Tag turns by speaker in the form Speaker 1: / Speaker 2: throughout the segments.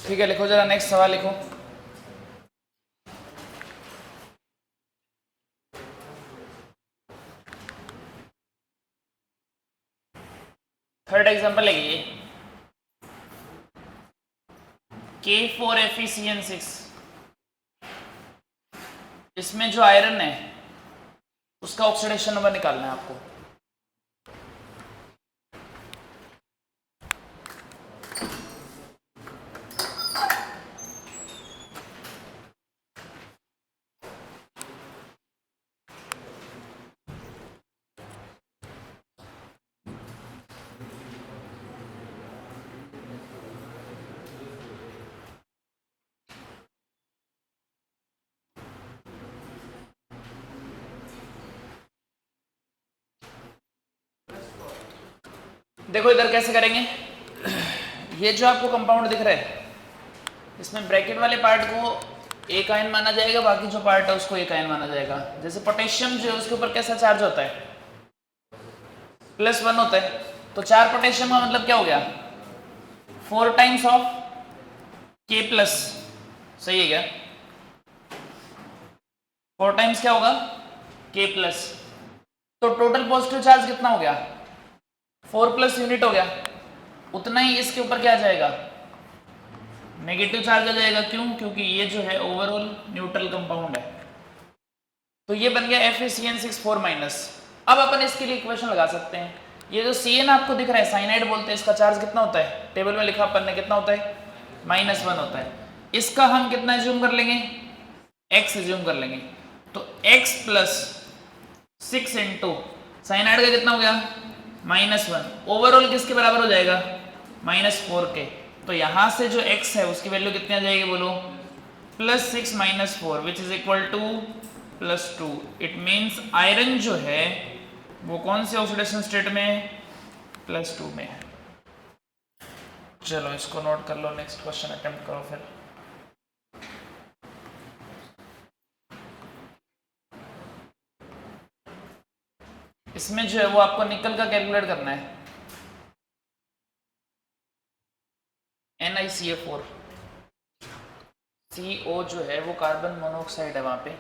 Speaker 1: ठीक है, लिखो जरा नेक्स्ट सवाल लिखो। थर्ड एग्जांपल है ये K4FeCN6। इसमें जो आयरन है उसका ऑक्सीडेशन नंबर निकालना है आपको। देखो इधर कैसे करेंगे। ये जो आपको कंपाउंड दिख रहा है इसमें ब्रैकेट वाले पार्ट को एक आयन माना जाएगा, बाकी जो पार्ट है उसको एक आयन माना जाएगा। जैसे पोटेशियम जो है उसके ऊपर कैसा चार्ज होता है, +1 होता है। तो 4 पोटेशियम का मतलब क्या हो गया, 4 टाइम्स ऑफ K+। सही है क्या, 4 टाइम्स क्या होगा K+। तो टोटल पॉजिटिव चार्ज कितना हो गया, 4+ यूनिट हो गया। उतना ही इसके ऊपर क्या आ जाएगा, नेगेटिव चार्ज आ जाएगा। क्यों, क्योंकि ये जो है ओवरऑल न्यूट्रल कंपाउंड है। तो ये बन गया FeCN6 4-। अब अपन इसके लिए इक्वेशन लगा सकते हैं। ये जो CN आपको दिख रहा है साइनाइड बोलते हैं, इसका चार्ज कितना होता है, टेबल में लिखा अपन ने कितना होता है, -1 होता है। इसका हम कितना एज्यूम कर लेंगे, x एज्यूम कर लेंगे। तो x + 6 इंटू साइनाइड का कितना हो गया -1, ओवरऑल किसके बराबर हो जाएगा, -4 के। तो यहां से जो x है उसकी वैल्यू कितनी आ जाएगी बोलो, +6 - 4 which is equal to +2। It means iron जो है वो कौन से ऑक्सीडेशन स्टेट में है, +2 में है। चलो इसको नोट कर लो, नेक्स्ट क्वेश्चन अटेम्प्ट करो फिर। इसमें जो है वो आपको निकल का कैलकुलेट करना है, NiCl4। CO जो है वो कार्बन मोनोऑक्साइड है वहां पे।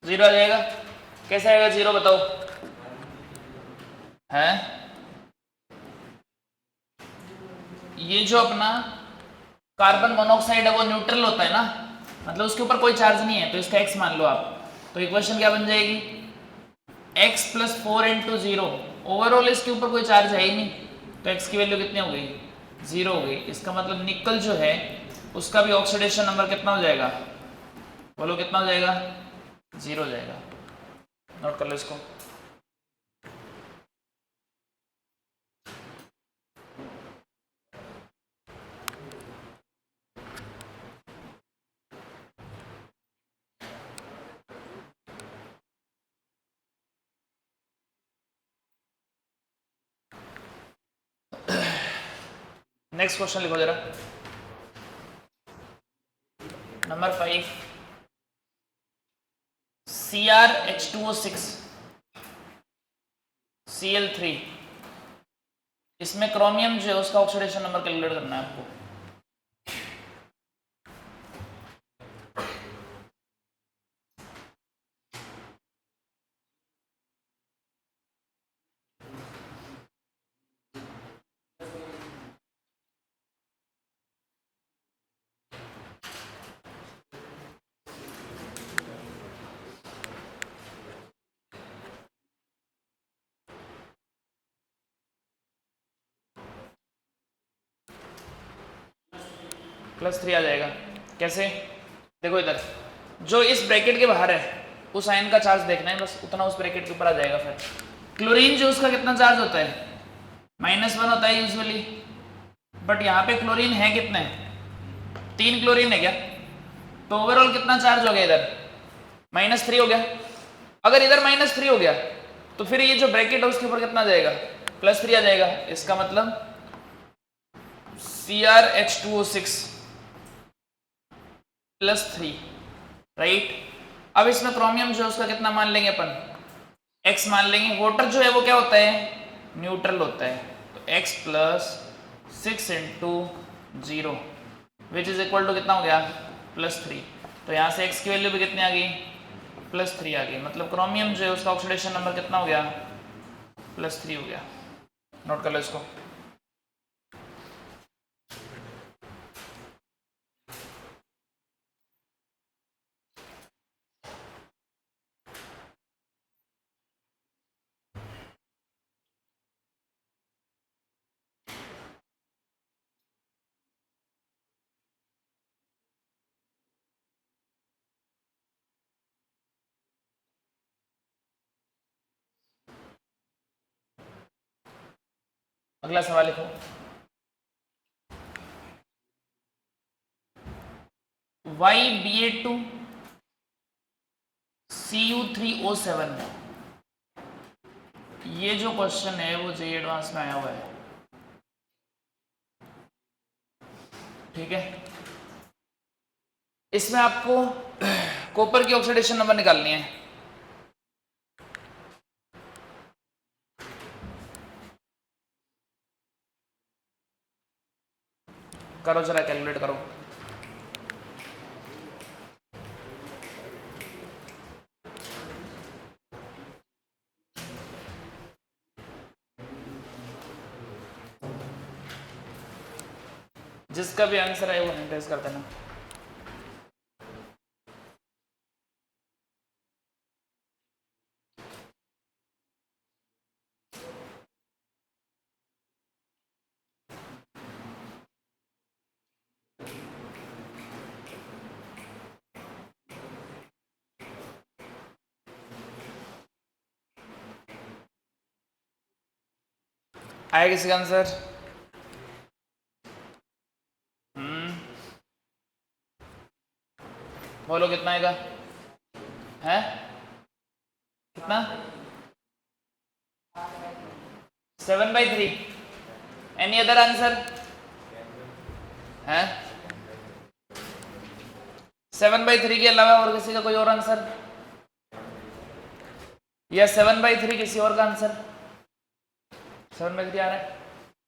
Speaker 1: जीरो आ जाएगा, कैसे आएगा जीरो बताओ, है ये जो अपना कार्बन मोनोऑक्साइड है वो न्यूट्रल होता है ना, मतलब उसके ऊपर कोई चार्ज नहीं है, तो इसका x मान लो आप। तो इक्वेशन क्या बन जाएगी, x + 4 × 0। ओवरऑल इसके ऊपर कोई चार्ज है ही नहीं, तो x की वैल्यू कितनी हो गई, 0 हो गई। इसका मतलब निकल जो है उसका भी ऑक्सीडेशन नंबर कितना हो जाएगा, बोलो कितना हो जाएगा, 0 हो जाएगा। नोट कर लो इसको। नेक्स्ट क्वेश्चन लिखो जरा, नंबर 5 CrH2O6 Cl3। इसमें क्रोमियम जो है उसका ऑक्सीडेशन नंबर कैलकुलेट करना है आपको। +3 आ जाएगा। कैसे, देखो इधर जो इस ब्रैकेट के बाहर है उस आयन का चार्ज देखना है, बस उतना उस ब्रैकेट के ऊपर आ जाएगा। फिर क्लोरीन जो उसका कितना चार्ज होता है, -1 होता है यूजुअली, बट यहाँ पे क्लोरीन है कितने, 3 क्लोरीन है क्या, तो ओवरऑल कितना चार्ज हो गया इधर, -3 हो गया। अगर इधर -3 हो गया तो फिर ये जो ब्रैकेट है उसके ऊपर कितना जाएगा, +3 आ जाएगा। इसका मतलब CrH2O6 +3, राइट। अब इसमें क्रोमियम जो है उसका कितना मान लेंगे अपन, x मान लेंगे। वाटर जो है वो क्या होता है, न्यूट्रल होता है। तो x + 6 × 0 which is equal to कितना हो गया, +3। तो यहाँ से x की वैल्यू भी कितनी आ गई, +3 आ गई। मतलब क्रोमियम जो है उसका ऑक्सीडेशन नंबर कितना हो गया, +3 हो गया। नोट कर लो इसको। अगला सवाल लिखो। YBA2 Cu3O7, ये जो क्वेश्चन है वो जेईई एडवांस में आया हुआ है, ठीक है। इसमें आपको कॉपर की ऑक्सीडेशन नंबर निकालनी है। करो जरा, कैलकुलेट करो। जिसका भी आंसर है वो हैंड रेज कर देना। आया किसी का आंसर? बोलो कितना आएगा, है कितना? 7/3। एनी अदर आंसर है? 7/3 के अलावा और किसी का कोई और आंसर, या 7/3 किसी और का आंसर? 7/3 आ रहा है,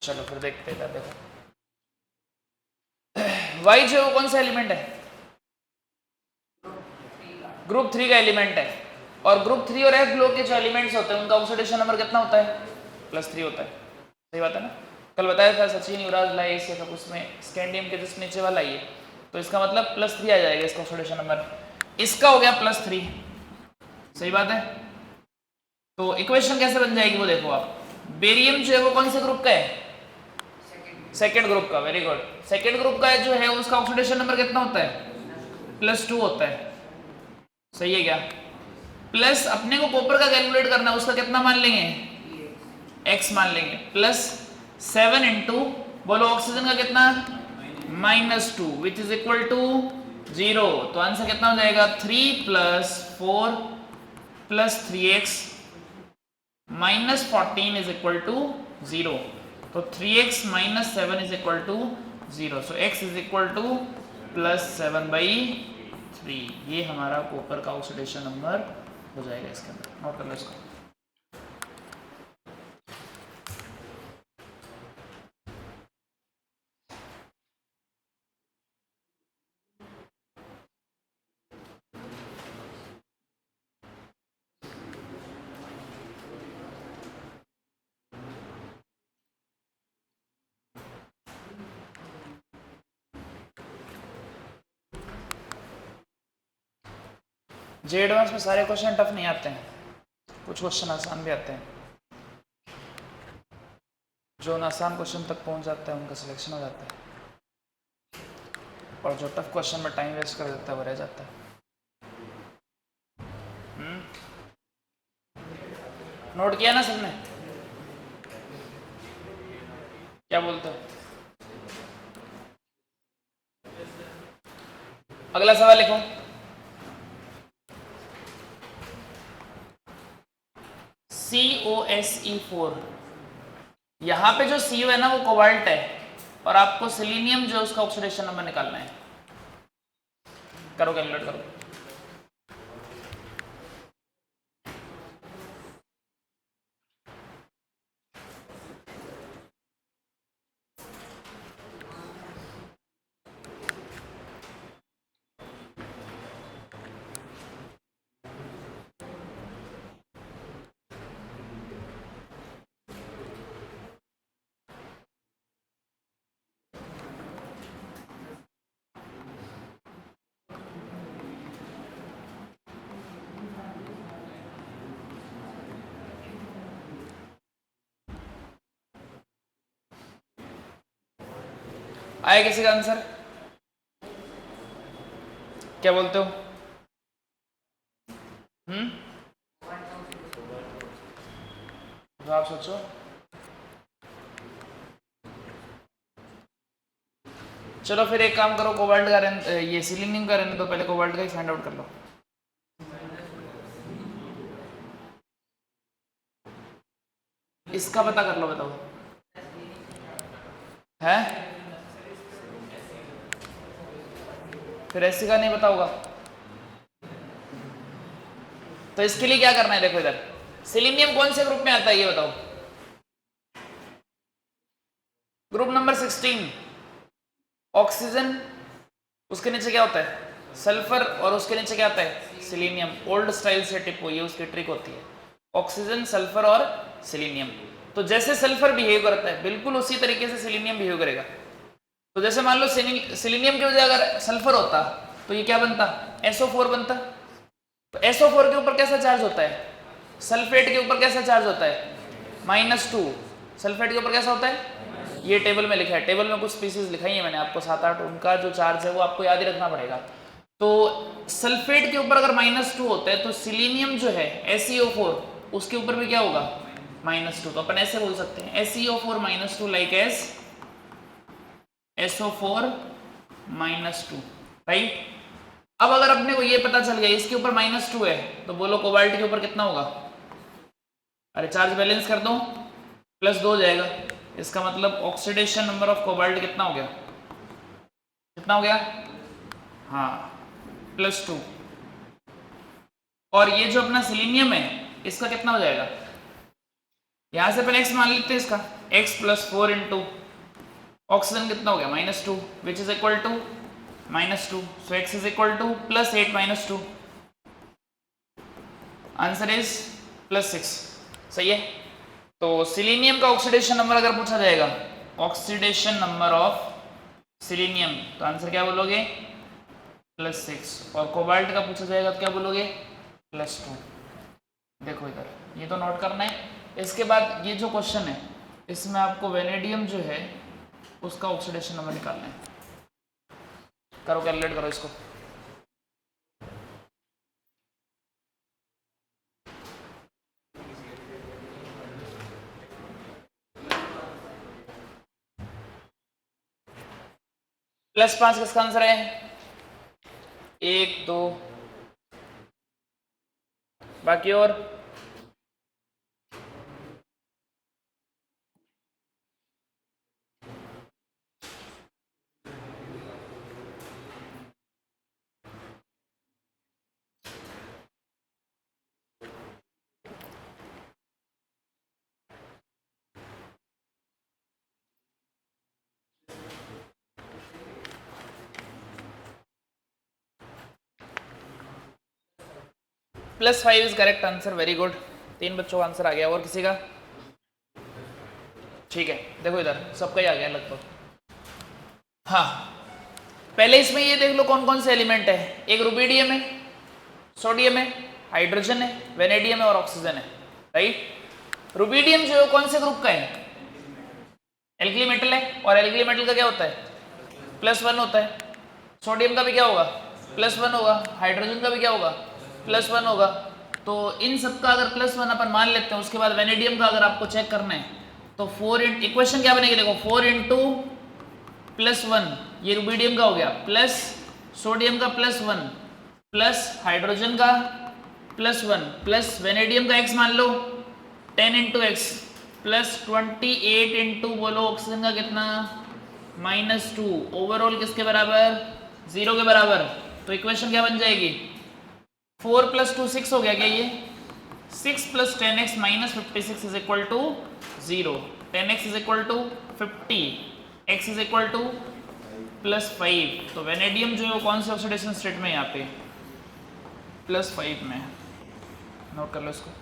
Speaker 1: चलो फिर देखते हैं। देखो वाई जो है वो कौन सा एलिमेंट है, ग्रुप 3 का एलिमेंट है। और ग्रुप 3 और F ब्लॉक के जो एलिमेंट्स होते हैं उनका ऑक्सीडेशन नंबर कितना होता है, +3 होता है। सही बात है ना? कल बताया था सचिन, युवराज लाइस या सब, उसमें स्कैंडियम के जिस नीचे वाला ये, तो इसका मतलब +3 आ जाएगा इसका ऑक्सीडेशन नंबर। इसका हो गया +3, सही बात है। तो इक्वेशन कैसे बन जाएगी वो देखो आप। बेरियम जो है वो कौन से ग्रुप का है, सेकेंड ग्रुप का। Very good. सेकेंड ग्रुप का जो है उसका ऑक्सीडेशन नंबर कितना होता है, +2 होता है। सही है क्या? प्लस अपने को कॉपर का कैलकुलेट करना है, उसका कितना मान लेंगे, x मान लेंगे। +7 × बोलो ऑक्सीजन का कितना, -2 विच इज इक्वल टू 0। तो आंसर कितना हो जाएगा, 3 + 4 + 3x -14 इज इक्वल टू 0। तो 3x - 7 is equal to 0। So x is equal to +7/3। ये हमारा कॉपर का ऑक्सीडेशन नंबर हो जाएगा इसके अंदर। नोट कर लो इसको। जे एडवांस में सारे क्वेश्चन टफ नहीं आते हैं, कुछ क्वेश्चन आसान भी आते हैं। जो आसान क्वेश्चन तक पहुंच जाता है उनका सिलेक्शन हो जाता है, और जो टफ क्वेश्चन में टाइम वेस्ट कर देता है वो रह जाता है। नोट किया ना सबने? क्या बोलते हो? अगला सवाल लिखो। COSE4। यहाँ पे जो CO है ना वो कोबाल्ट है, और आपको सिलीनियम जो उसका ऑक्सीडेशन नंबर निकालना है। करो कैलकुलेट करो। आया किसी का आंसर? क्या बोलते हो? तो आप सोचो। चलो फिर एक काम करो, कोबाल्ट का ये सिलीनियम का रहने दो, पहले कोबाल्ट का ही फाइंड आउट कर लो। इसका पता कर लो, बताओ है? फिर ऐसी का नहीं पता होगा, तो इसके लिए क्या करना है? देखो इधर, सिलीनियम कौन से ग्रुप में आता है ये बताओ। Group number 16। ऑक्सीजन, उसके नीचे क्या होता है? सल्फर, और उसके नीचे क्या आता है? सिलीनियम। ओल्ड स्टाइल से टिप हुई है, उसकी ट्रिक होती है। ऑक्सीजन, सल्फर और सिलीनियम। तो जैसे सल्फर बिहेव करता है बिल्कुल उसी तरीके से सिलीनियम बिहेव करेगा। तो जैसे मान लो सिलीनियम की वजह अगर सल्फर होता तो ये क्या बनता? SO4 बनता। तो SO4 के ऊपर कैसा चार्ज होता है? सल्फेट के ऊपर कैसा चार्ज होता है? -2। सल्फेट के ऊपर कैसा होता है? ये टेबल में लिखा है, टेबल में कुछ स्पीसीज लिखाई है मैंने आपको 7-8, उनका जो चार्ज है वो आपको याद ही रखना पड़ेगा। तो सल्फेट के ऊपर अगर -2 होता है तो सिलीनियम जो है SeO4 उसके ऊपर भी क्या होगा? -2। तो अपन ऐसे बोल सकते हैं SeO4 -2 like as SO4 -2, right. अब अगर अपने को ये पता चल गया इसके ऊपर -2 है तो बोलो कोबाल्ट के ऊपर कितना होगा? अरे चार्ज बैलेंस कर दो, +2 हो जाएगा। इसका मतलब ऑक्सीडेशन नंबर ऑफ कोबाल्ट कितना हो गया? कितना हो गया? हाँ, +2। और ये जो अपना सिलीनियम है इसका कितना हो जाएगा? यहां से अपन x मान लेते हैं, इसका x + 4 इंटू ऑक्सीजन कितना हो गया? -2, which is equal to -2। So x is equal to +8 - 2। Answer is +6। सही है। तो सिलीनियम का ऑक्सीडेशन नंबर अगर पूछा जाएगा, ऑक्सीडेशन नंबर ऑफ सिलीनियम, तो आंसर क्या बोलोगे? +6। और कोबाल्ट का पूछा जाएगा तो क्या बोलोगे? +2। देखो इधर, ये तो नोट करना है। इसके बाद ये जो क्वेश्चन है इसमें आपको वेनेडियम जो है उसका ऑक्सीडेशन नंबर निकालना है। करो कैलकुलेट करो इसको। +5 किसका आंसर है? 1 2 बाकी और +5 is correct answer. Very good, 3 बच्चों का आंसर आ गया। और किसी का? ठीक है, देखो इधर सबका ही आ गया लगभग। हाँ, पहले इसमें ये देख लो कौन कौन से एलिमेंट है। एक रुबिडियम है, सोडियम है, हाइड्रोजन है, वेनेडियम है और ऑक्सीजन है, राइट। रुबिडियम जो है कौन से ग्रुप का है? एल्कली मेटल है, और एल्कली मेटल का क्या होता है? +1 होता है। सोडियम का भी क्या होगा? +1 होगा। हाइड्रोजन का भी क्या होगा? +1 होगा। तो इन सबका अगर +1 अपन मान लेते हैं, उसके बाद वेनेडियम का अगर आपको चेक करना है तो 4 इक्वेशन क्या बनेगी? देखो 4 × +1 ये रुबिडियम का हो गया, प्लस सोडियम का +1 प्लस हाइड्रोजन का +1 प्लस वेनेडियम का x मान लो 10 इंटू एक्स प्लस 28 इंटू बोलो ऑक्सीजन का कितना -2 ओवरऑल किसके बराबर 0 के बराबर। तो इक्वेशन क्या बन जाएगी 4 + 2 6 हो गया क्या ये 6 + 10x - 56 is equal to 0। 10x is equal to 50 x is equal to +5। तो वेनेडियम जो है वो कौन से ऑक्सीडेशन स्टेट में यहाँ पे +5 में। नोट कर लो इसको।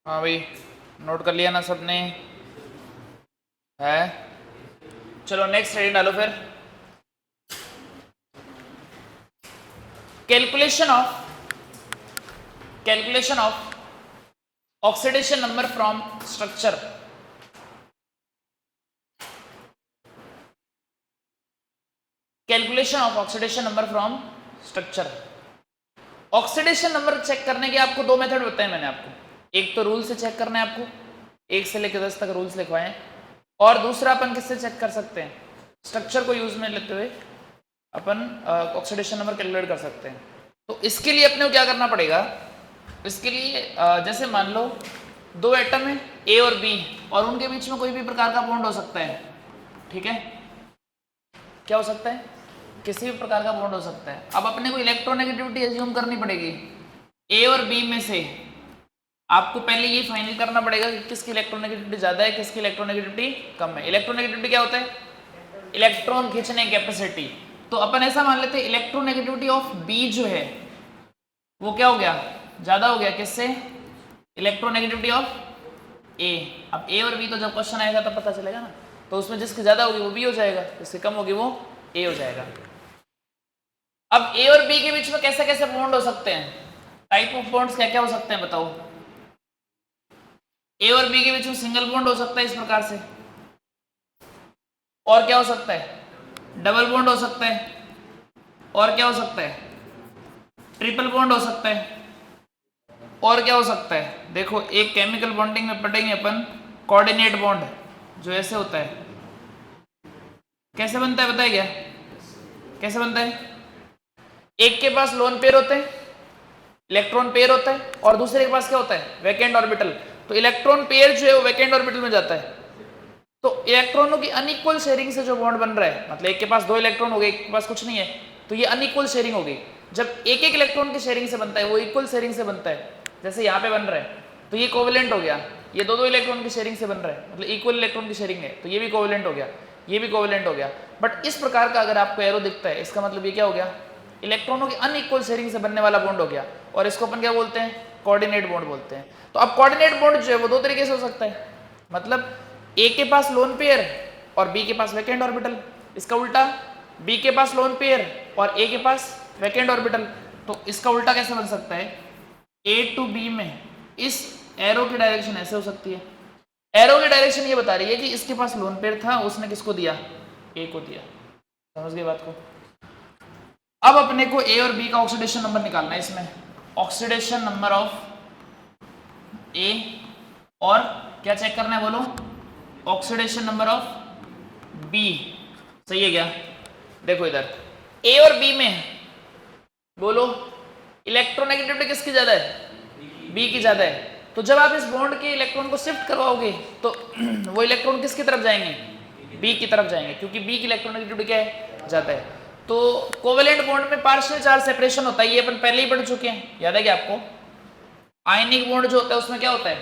Speaker 1: हाँ भाई नोट कर लिया ना सबने है। चलो नेक्स्ट हेडिंग डालो फिर। Calculation of oxidation number from structure. Calculation of oxidation number from structure. Oxidation number check करने के आपको दो मेथड बताए मैंने आपको। एक तो रूल से चेक करना है आपको, 1 से लेकर 10 तक रूल्स लिखवाए हैं, और दूसरा अपन किससे चेक कर सकते हैं स्ट्रक्चर को यूज में लेते हुए अपन ऑक्सीडेशन नंबर कैलकुलेट कर सकते हैं। तो इसके लिए अपने को क्या करना पड़ेगा, इसके लिए जैसे मान लो दो एटम है ए और बी और उनके बीच में कोई भी प्रकार का बॉन्ड हो सकता है, ठीक है, क्या हो सकता है किसी भी प्रकार का बॉन्ड हो सकता है। अब अपने को इलेक्ट्रोनेगेटिविटी एज्यूम करनी पड़ेगी ए और बी में से। आपको पहले ये फाइनल करना पड़ेगा कि किसकी इलेक्ट्रोनेगेटिविटी ज्यादा है किसकी इलेक्ट्रोनेगेटिविटी कम है। इलेक्ट्रोनेगेटिविटी क्या होता है इलेक्ट्रॉन खींचने कैपेसिटी। तो अपन ऐसा मान लेते हैं इलेक्ट्रोनेगेटिविटी ऑफ बी जो है वो क्या हो गया ज्यादा हो गया किससे इलेक्ट्रोनेगेटिविटी ऑफ ए। अब ए और बी तो जब क्वेश्चन आएगा तब पता चलेगा ना, तो उसमें जिसकी ज्यादा होगी वो बी हो जाएगा, जिसकी कम होगी वो ए हो जाएगा। अब ए और बी के बीच में कैसे कैसे बॉन्ड हो सकते हैं, टाइप ऑफ बॉन्ड्स क्या क्या हो सकते हैं बताओ। ए और बी के बीच में सिंगल बॉन्ड हो सकता है इस प्रकार से, और क्या हो सकता है डबल बॉन्ड हो सकता है, और क्या हो सकता है ट्रिपल बॉन्ड हो सकता है, और क्या हो सकता है देखो एक केमिकल बॉन्डिंग में पढ़ेंगे अपन कोऑर्डिनेट बॉन्ड जो ऐसे होता है। कैसे बनता है बताइए क्या कैसे बनता है, एक के पास लोन पेयर होते हैं इलेक्ट्रॉन पेयर होता है और दूसरे के पास क्या होता है वैकेंट ऑर्बिटल। तो इलेक्ट्रॉन पेयर जो है वो वैकेंट ऑर्बिटल में जाता है। तो इलेक्ट्रॉनों की अनइक्वल शेयरिंग से जो बॉन्ड बन रहा है, मतलब एक के पास 2 इलेक्ट्रॉन हो गए एक के पास कुछ नहीं है, तो ये अनइक्वल शेयरिंग हो गई। जब एक एक इलेक्ट्रॉन की शेयरिंग से बनता है वो इक्वल शेयरिंग से बनता है, जैसे यहाँ पे बन रहा है तो ये कोवेलेंट हो गया, ये 2 इलेक्ट्रॉन की शेयरिंग से बन रहा है मतलब इक्वल इलेक्ट्रॉन की शेयरिंग है, तो ये भी कोवेलेंट हो गया ये भी कोवेलेंट हो गया। बट इस प्रकार का अगर आपको एरो दिखता है इसका मतलब ये क्या हो गया इलेक्ट्रॉनों की अनइक्वल शेयरिंग से बनने वाला बॉन्ड हो गया, और इसको अपन क्या बोलते हैं कोऑर्डिनेट बॉन्ड बोलते हैं। तो अब कोऑर्डिनेट बॉन्ड जो है वो 2 तरीके से हो सकता है, मतलब ए के पास लोन पेयर और बी के पास वैकेंट ऑर्बिटल, इसका उल्टा बी के पास लोन पेयर और ए के पास वैकेंट ऑर्बिटल। तो इसका उल्टा कैसे बन सकता है ए टू बी में इस एरो की डायरेक्शन ऐसे हो सकती है। एरो की डायरेक्शन ये बता रही है कि इसके पास लोन पेयर था उसने किसको दिया ए को दिया। समझ गए बात को। अब अपने को ए और बी का ऑक्सीडेशन नंबर निकालना है। इसमें ऑक्सीडेशन नंबर ऑफ ए और क्या चेक करना है बोलो ऑक्सीडेशन नंबर ऑफ बी। सही है क्या, देखो इधर ए और बी में बोलो इलेक्ट्रोनेगेटिविटी किसकी ज्यादा है बी की ज्यादा है। तो जब आप इस बॉन्ड के इलेक्ट्रॉन को शिफ्ट करवाओगे तो वो इलेक्ट्रॉन किसकी तरफ जाएंगे बी की तरफ जाएंगे, क्योंकि बी की इलेक्ट्रोनेगेटिविटी क्या है ज्यादा है। तो कोवेलेंट बॉन्ड में पार्शियल चार्ज सेपरेशन होता है, ये अपन पहले ही पढ़ चुके हैं, याद है क्या आपको। आयनिक बॉन्ड जो होता है उसमें क्या होता है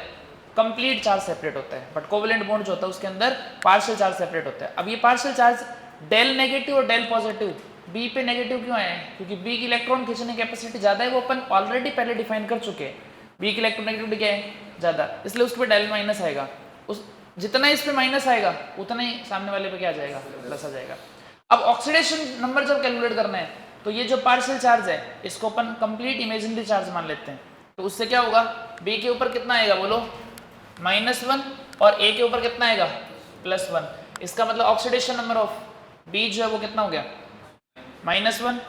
Speaker 1: कंप्लीट चार्ज सेपरेट होता है, बट कोवेलेंट बॉन्ड जो होता है उसके अंदर पार्शियल चार्ज सेपरेट होता है। अब ये पार्शियल चार्ज डेल नेगेटिव और डेल पॉजिटिव बी पे नेगेटिव क्यों आए हैं, क्योंकि बी की इलेक्ट्रॉन खींचने की कैपेसिटी ज्यादा है, वो अपन ऑलरेडी पहले डिफाइन कर चुके हैं। बी की इलेक्ट्रोनेगेटिविटी क्या है ज्यादा, इसलिए उस पर डेल माइनस आएगा। उस जितना इस पे माइनस आएगा उतना ही सामने वाले पे क्या आ जाएगा, प्लस आ जाएगा। अब ऑक्सीडेशन नंबर जब कैलकुलेट करना है तो ये जो पार्शियल चार्ज है इसको अपन कंप्लीट इमेजिनरी चार्ज मान लेते हैं। तो उससे क्या होगा, बी के ऊपर कितना आएगा बोलो, -1, और ए के ऊपर कितना आएगा, +1। इसका मतलब ऑक्सीडेशन नंबर ऑफ बी जो है वो कितना हो गया, -1,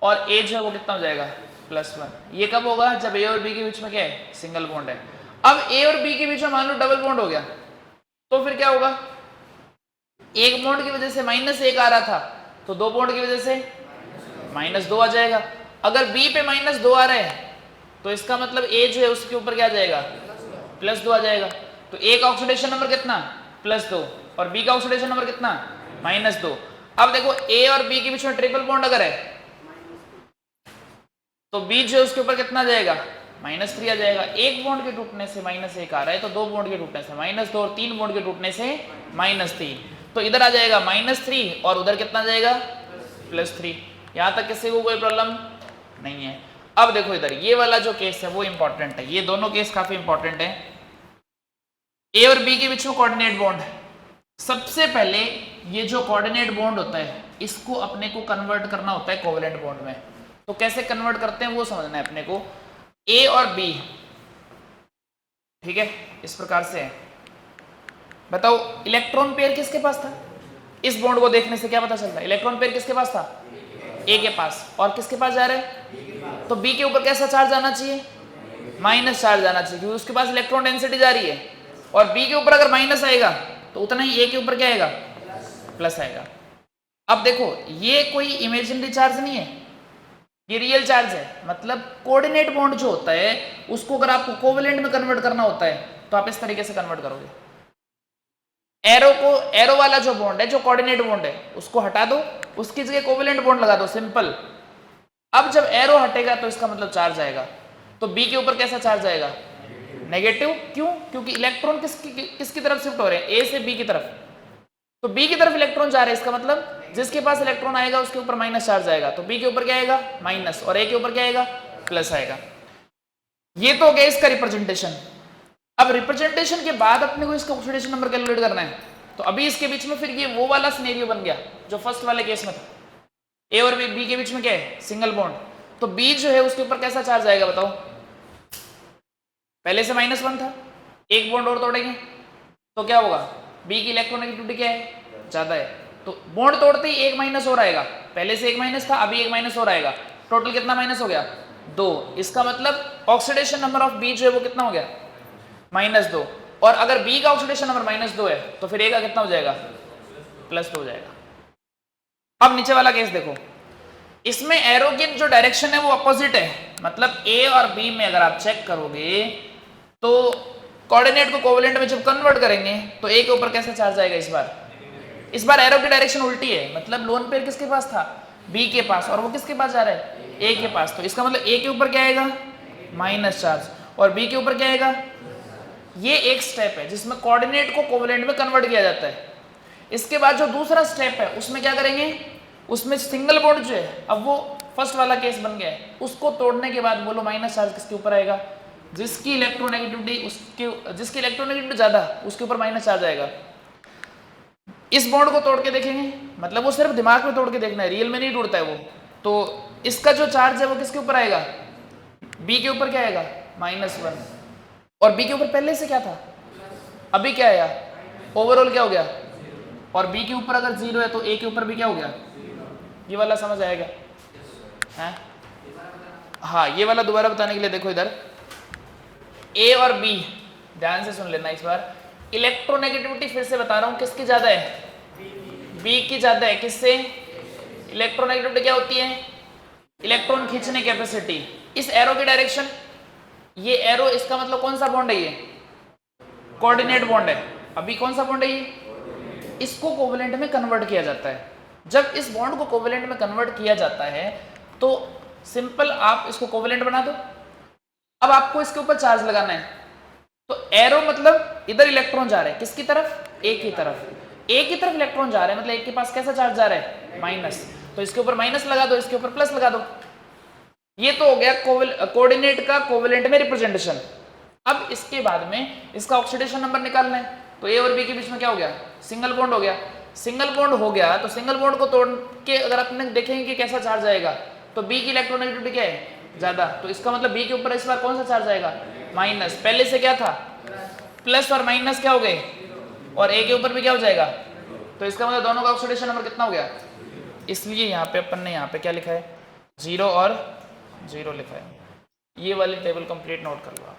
Speaker 1: और ए जो है वो कितना हो जाएगा, +1। ये कब होगा, जब ए और बी के बीच में क्या है, सिंगल बॉन्ड है। अब ए और बी के बीच में मान लो डबल बॉन्ड हो गया, तो फिर क्या होगा, एक बॉन्ड की वजह से -1 आ रहा था तो दो बॉन्ड की वजह से -2 आ जाएगा। अगर बी पे -2 आ रहा है तो इसका मतलब ए जो है उसके ऊपर क्या आ जाएगा, +2 आ जाएगा। तो ए का ऑक्सीडेशन नंबर कितना, +2, और बी का ऑक्सीडेशन नंबर कितना, -2। अब देखो ए और बी के बीच में ट्रिपल बॉन्ड अगर है तो बी जो है उसके ऊपर कितना आ जाएगा, -3 आ जाएगा। एक बॉन्ड के टूटने से -1 आ रहा है तो दो बॉन्ड के टूटने से -2, और तीन बॉन्ड के टूटने से -3, तो इधर आ जाएगा -3 और उधर कितना जाएगा, +3। यहां तक किसी को कोई प्रॉब्लम नहीं है। अब देखो इधर ये वाला जो केस है वो इंपॉर्टेंट है, ये दोनों केस काफी इंपॉर्टेंट है। ए और बी के बीच में कोऑर्डिनेट बॉन्ड, सबसे पहले ये जो कोऑर्डिनेट बॉन्ड होता है इसको अपने को कन्वर्ट करना होता है कोवेलेंट बॉन्ड में। तो कैसे कन्वर्ट करते हैं वो समझना है अपने को। ए और बी, ठीक है, इस प्रकार से है। बताओ इलेक्ट्रॉन पेयर किसके पास था, इस बॉन्ड को देखने से क्या पता चलता है, इलेक्ट्रॉन पेयर किसके पास था, ए के पास, और किसके पास जा रहा है, तो बी के ऊपर कैसा चार्ज आना चाहिए, माइनस चार्ज आना चाहिए, क्योंकि उसके पास इलेक्ट्रॉन डेंसिटी जा रही है। और बी के ऊपर अगर माइनस आएगा तो उतना ही ए के ऊपर क्या आएगा, प्लस आएगा। अब देखो ये कोई इमेजिनरी चार्ज नहीं है, ये रियल चार्ज है। मतलब कोऑर्डिनेट बॉन्ड जो होता है उसको अगर आपको कोवेलेंट में कन्वर्ट करना होता है तो आप इस तरीके से कन्वर्ट करोगे। एरो वाला जो बॉन्ड है, जो कोऑर्डिनेट बॉन्ड है, उसको हटा दो, उसकी जगह कोवेलेंट बॉन्ड लगा दो, सिंपल। अब जब एरो हटेगा तो इसका मतलब चार्ज आएगा। तो बी के ऊपर कैसा चार्ज आएगा, नेगेटिव। क्यों, क्योंकि इलेक्ट्रॉन किसकी तरफ शिफ्ट हो रहे हैं, ए से बी की तरफ। तो बी की तरफ इलेक्ट्रॉन जा रहे हैं, इसका मतलब जिसके पास इलेक्ट्रॉन आएगा उसके ऊपर माइनस चार्ज आएगा। तो बी के ऊपर क्या आएगा, माइनस, और ए के ऊपर क्या आएगा, प्लस आएगा। ये तो हो गया इसका रिप्रेजेंटेशन। अब रिप्रेजेंटेशन के बाद अपने को इसका ऑक्सीडेशन नंबर कैलकुलेट करना है। तो अभी इसके बीच में फिर ये वो वाला सिनेरियो बन गया जो फर्स्ट वाले केस में था। ए और बी के बीच में क्या है, सिंगल बॉन्ड। तो बी जो है उसके ऊपर कैसा चार्ज आएगा बताओ, पहले से -1 था, एक बॉन्ड और तोड़ेंगे तो क्या होगा, बी की इलेक्ट्रोनेगेटिविटी क्या है, ज्यादा है। तो बॉन्ड तोड़ते ही एक माइनस और आएगा, पहले से एक माइनस था, अभी एक माइनस और आएगा, टोटल कितना माइनस हो गया, 2। इसका मतलब ऑक्सीडेशन नंबर ऑफ बी जो है वो कितना हो गया, -2। और अगर बी का ऑक्सीडेशन नंबर -2 है तो फिर ए का कितना हो जाएगा, +2 हो जाएगा। अब नीचे वाला केस देखो, इसमें एरो की जो डायरेक्शन है वो अपोजिट है। मतलब ए और बी में अगर आप चेक करोगे तो कोऑर्डिनेट को कोवेलेंट में जब कन्वर्ट करेंगे तो ए के ऊपर कैसा चार्ज आएगा, इस बार एरो की डायरेक्शन उल्टी है। मतलब लोन पेयर किसके पास था, बी के पास, और वो किसके पास जा रहा है, ए के पास। तो इसका मतलब ए के ऊपर क्या आएगा, माइनस चार्ज, और बी के ऊपर क्या आएगा। ये एक स्टेप है जिसमें कोऑर्डिनेट को कोवेलेंट में कन्वर्ट किया जाता है। इसके बाद जो दूसरा स्टेप है उसमें क्या करेंगे, उसमें सिंगल बॉन्ड जो है, अब वो फर्स्ट वाला केस बन गया है, उसको तोड़ने के बाद बोलो माइनस चार्ज किसके ऊपर आएगा, जिसकी इलेक्ट्रोनेगेटिविटी ज्यादा उसके ऊपर माइनस चार्ज आएगा। इस बॉन्ड को तोड़ के देखेंगे, मतलब वो सिर्फ दिमाग में तोड़ के देखना है, रियल में नहीं टूटता है वो। तो इसका जो चार्ज है वो किसके ऊपर आएगा, बी के ऊपर क्या आएगा, -1। और बी के ऊपर पहले से क्या था, अभी क्या आया, ओवरऑल क्या हो गया। और बी के ऊपर अगर 0 है तो ए के ऊपर भी क्या हो गया, ये वाला समझ आएगा है? हाँ, ये वाला दोबारा बताने के लिए देखो इधर, ए और बी ध्यान से सुन लेना इस बार। इलेक्ट्रोनेगेटिविटी फिर से बता रहा हूं किसकी ज्यादा है, बी की ज्यादा है। किससे, इलेक्ट्रोनेगेटिविटी क्या होती है, इलेक्ट्रॉन खींचने कैपेसिटी। इस एरो की डायरेक्शन, ये एरो, इसका मतलब कौन सा बॉन्ड है, ये कोऑर्डिनेट बॉन्ड है। अभी कौन सा बॉन्ड है ये, इसको कोवेलेंट में कन्वर्ट किया जाता है। जब इस बॉन्ड को कोवेलेंट में कन्वर्ट किया जाता है तो सिंपल आप इसको कोवेलेंट बना दो। अब आपको इसके ऊपर चार्ज लगाना है। तो एरो मतलब इधर इलेक्ट्रॉन जा रहे हैं, किसकी तरफ, ए की तरफ। ए की तरफ इलेक्ट्रॉन जा रहे हैं, मतलब ए के पास कैसा चार्ज जा रहा है, माइनस। तो इसके ऊपर माइनस लगा दो, इसके ऊपर प्लस लगा दो। ये तो हो गया कोऑर्डिनेट का कोवेलेंट में रिप्रेजेंटेशन। अब इसके बाद में इसका ऑक्सीडेशन नंबर निकालना है। तो ए और बी के बीच में क्या हो गया, सिंगल बॉन्ड हो गया। सिंगल बॉन्ड हो गया तो सिंगल बॉन्ड को तोड़ के अगर अपने देखेंगे कि कैसा चार्ज आएगा, तो बी की इलेक्ट्रोनेगेटिविटी क्या है, ज्यादा। तो इसका मतलब बी के ऊपर इस बार कौन सा चार्ज आएगा, माइनस। पहले से क्या था, प्लस और माइनस क्या हो गए, और ए के ऊपर भी क्या हो जाएगा। तो इसका मतलब दोनों का ऑक्सीडेशन नंबर कितना हो गया। इसलिए यहाँ पे अपन ने यहाँ पे क्या लिखा है, 0 और 0 लिखा है। ये वाली टेबल कंप्लीट नोट कर लो आप।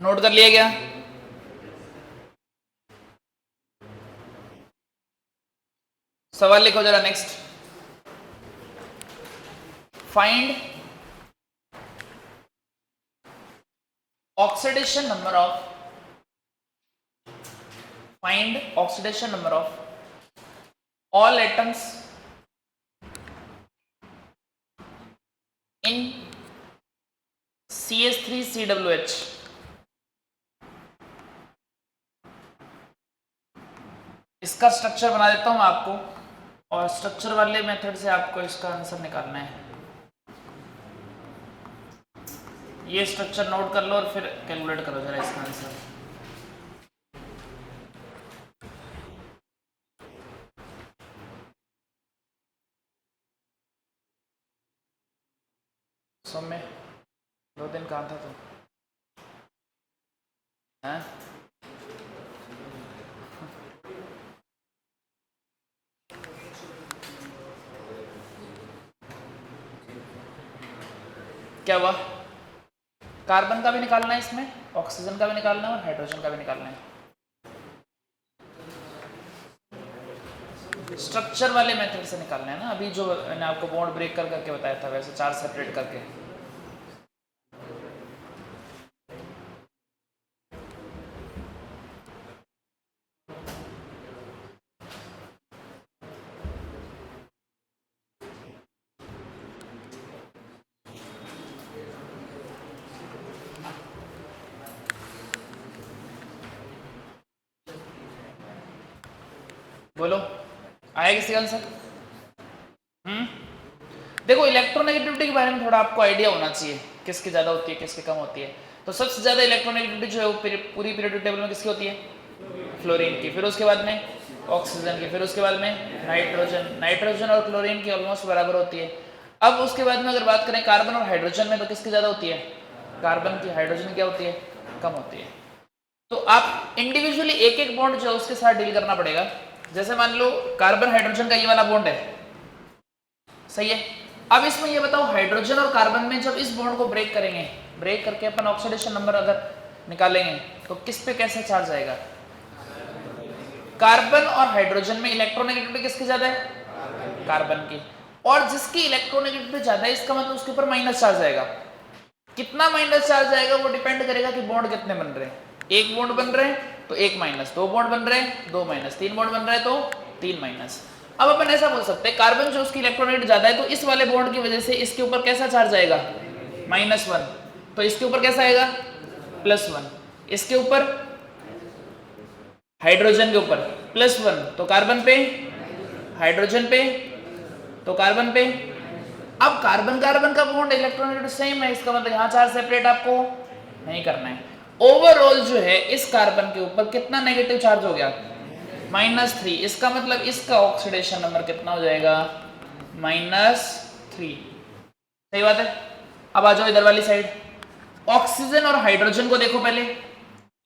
Speaker 1: नोट कर लिया गया। सवाल लिखो जरा next. Find oxidation number of all atoms in CH3CWH। इसका स्ट्रक्चर बना देता हूं आपको, और स्ट्रक्चर वाले मेथड से आपको इसका आंसर निकालना है। ये स्ट्रक्चर नोट कर लो और फिर कैलकुलेट करो जरा इसका आंसर। सौम्य 2 दिन कहाँ था तू, हैं? क्या हुआ, कार्बन का भी निकालना है इसमें, ऑक्सीजन का भी निकालना है और हाइड्रोजन का भी निकालना है। स्ट्रक्चर वाले मेथड से निकालना है ना, अभी जो मैंने आपको बॉन्ड ब्रेक कर करके बताया था वैसे 4 सेपरेट करके। बोलो आया किसी आंसर। देखो इलेक्ट्रोनेगेटिविटी के बारे में थोड़ा आपको आइडिया होना चाहिए, किसकी ज्यादा होती है किसकी कम होती है। तो सबसे ज्यादा इलेक्ट्रोनेगेटिविटी जो है वो पूरी पीरियोडिक टेबल में किसकी होती है, फ्लोरीन की। फिर उसके बाद में ऑक्सीजन की, फिर उसके बाद में नाइट्रोजन और क्लोरीन की ऑलमोस्ट बराबर होती है। अब उसके बाद में अगर बात करें कार्बन और हाइड्रोजन में, तो किसकी ज्यादा होती है, कार्बन की। हाइड्रोजन क्या होती है, कम होती है। तो आप इंडिविजुअली एक एक बॉन्ड जो है उसके साथ डील करना पड़ेगा। जैसे मान लो कार्बन हाइड्रोजन का ये वाला बॉन्ड है, सही है। अब इसमें ये बताओ हाइड्रोजन और कार्बन में जब इस बॉन्ड को ब्रेक करेंगे, ब्रेक करके अपन ऑक्सीडेशन नंबर अगर निकालेंगे तो किस पे कैसे चार्ज आएगा। कार्बन और हाइड्रोजन में इलेक्ट्रोनेगेटिविटी किसकी ज्यादा है, कार्बन की। और जिसकी इलेक्ट्रोनेगेटिविटी ज्यादा है इसका मतलब उसके ऊपर माइनस चार्ज आएगा। कितना माइनस चार्ज आएगा वो डिपेंड करेगा कि बॉन्ड कितने बन रहे हैं। एक बॉन्ड बन रहे हैं तो एक माइनस, 2 बॉन्ड बन रहे हैं 2 माइनस, 3 बॉन्ड बन रहे हैं तो 3 माइनस। अब अपन ऐसा बोल सकते हैं कार्बन जो उसकी इलेक्ट्रोनेगेटिविटी ज्यादा है तो इस वाले बॉन्ड की वजह से इसके ऊपर कैसा चार्ज आएगा, -1। तो इसके ऊपर कैसा आएगा, +1। इसके ऊपर हाइड्रोजन के ऊपर +1, तो कार्बन पे, हाइड्रोजन पे, तो कार्बन पे। अब कार्बन कार्बन का बॉन्ड इलेक्ट्रोनेगेटिविटी सेम है, इसका मतलब यहाँ चार्ज सेपरेट आपको नहीं करना है। ओवरऑल जो है इस कार्बन के ऊपर कितना नेगेटिव चार्ज हो गया, -3। इसका मतलब इसका ऑक्सीडेशन नंबर कितना हो जाएगा, -3। सही बात है। अब आ जाओ इधर वाली साइड, ऑक्सीजन और हाइड्रोजन को देखो। पहले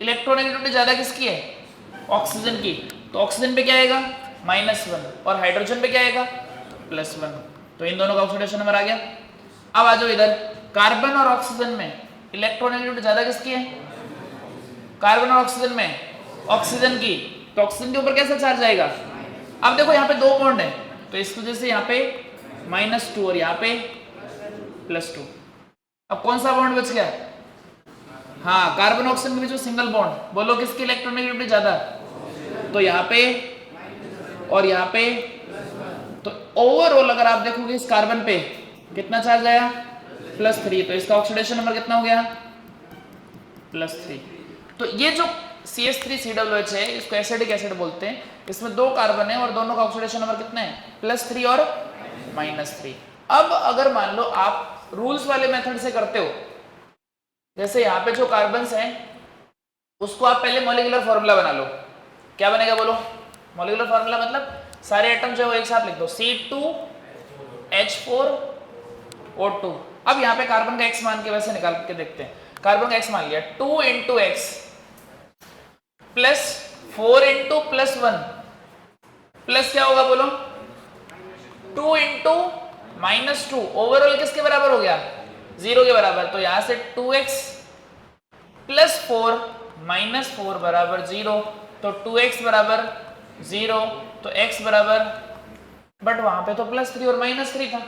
Speaker 1: इलेक्ट्रोनेगेटिविटी ज्यादा किसकी है, ऑक्सीजन की। तो ऑक्सीजन पे क्या आएगा, -1, और हाइड्रोजन पे क्या आएगा, +1। तो इन दोनों का ऑक्सीडेशन नंबर आ गया। अब आ जाओ इधर, कार्बन और ऑक्सीजन में इलेक्ट्रोनेगेटिविटी ज्यादा किसकी है, कार्बन और ऑक्सीजन में ऑक्सीजन की। तो ऑक्सीजन के ऊपर कैसा चार्ज आएगा। अब देखो यहाँ पे 2 बॉन्ड है तो इस वजह से यहाँ पे -2 और यहाँ पे +2। अब कौन सा बॉन्ड बच गया, हाँ कार्बन ऑक्सीजन के बीच में सिंगल बॉन्ड। बोलो किसकी इलेक्ट्रोनेगेटिविटी ज्यादा, तो यहाँ पे और यहाँ पे। तो ओवरऑल अगर आप देखोगे इस कार्बन पे कितना चार्ज आया, +3। तो इसका ऑक्सीडेशन नंबर कितना हो गया, +3। तो ये जो CH3COOH है, इसको एसिडिक एसिड बोलते हैं। इसमें 2 कार्बन है और दोनों का ऑक्सीडेशन नंबर कितना है? +3 और -3। अब अगर मान लो आप रूल्स वाले मेथड से करते हो, जैसे यहाँ पे जो कार्बन्स हैं उसको आप पहले मॉलिक्यूलर फॉर्मूला बना लो। क्या बनेगा बोलो? मॉलिक्यूलर फॉर्मूला मतलब सारे एटम जो है वो एक साथ लिख दो, C2H4O2। अब यहाँ पे कार्बन का x मान के वैसे निकाल के देखते हैं। कार्बन का x मान लिया 2 × x प्लस 4 × +1 प्लस क्या होगा बोलो? 2 × -2। ओवरऑल किसके बराबर हो गया? 0 के बराबर। तो यहां से 2x + 4 - 4 बराबर 0। तो 2x बराबर 0, तो x बराबर, बट वहां पे तो +3 और -3 था।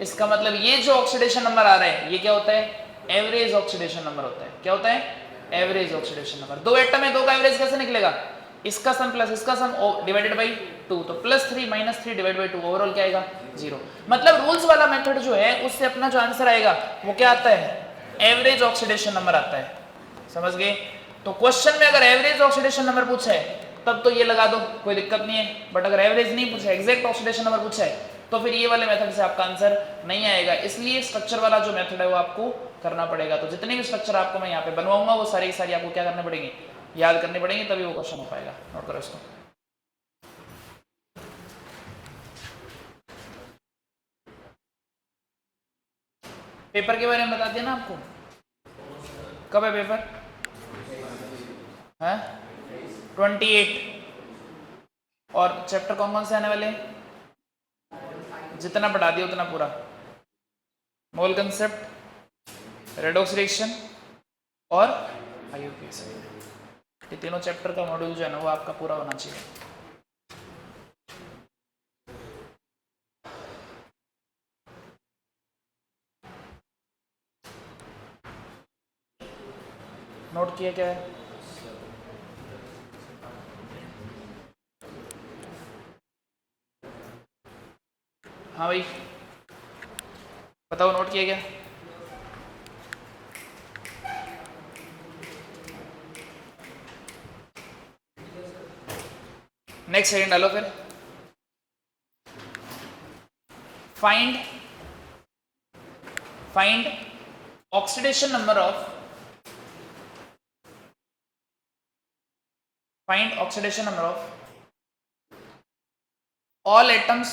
Speaker 1: इसका मतलब ये जो ऑक्सीडेशन नंबर आ रहा है ये क्या होता है? एवरेज ऑक्सीडेशन नंबर होता है। क्या होता है? Average oxidation number. 2 एटम है, 2 का एवरेज कैसे निकलेगा? इसका सम प्लस इसका सम डिवाइडेड बाई 2, तो +3 - 3 डिवाइड बाई 2, ओवरऑल क्या आएगा? 0। मतलब रूल्स वाला मेथड जो है उससे अपना जो आंसर आएगा वो क्या आता है? एवरेज ऑक्सीडेशन नंबर आता है। समझ गए? तो क्वेश्चन में अगर एवरेज ऑक्सीडेशन नंबर पूछा है तब तो ये लगा दो, कोई दिक्कत नहीं है। बट अगर एवरेज नहीं पूछा, एग्जैक्ट ऑक्सीडेशन नंबर पूछा है, तो फिर ये वाले मेथड से आपका आंसर नहीं आएगा। इसलिए स्ट्रक्चर वाला जो मेथड है वो आपको करना पड़ेगा। तो जितने भी स्ट्रक्चर आपको मैं यहाँ पे बनवाऊंगा वो सारी की सारी आपको क्या करने पड़ेंगे? याद करनी पड़ेंगे, तभी वो क्वेश्चन हो पाएगा। नोट करो इसको। पेपर के बारे में बता दिया ना आपको? कब है पेपर? है 28। और चैप्टर कौन कौन से आने वाले? जितना पढ़ा दिया उतना पूरा। मोल कंसेप्ट, रेडॉक्स रिएक्शन और IUPAC। ये तीनों चैप्टर का मॉड्यूल जो है ना वो आपका पूरा होना चाहिए। नोट किया क्या है? हाँ भाई बताओ, नोट किया क्या? नेक्स्ट सेकंड डालो फिर। Find oxidation number of all atoms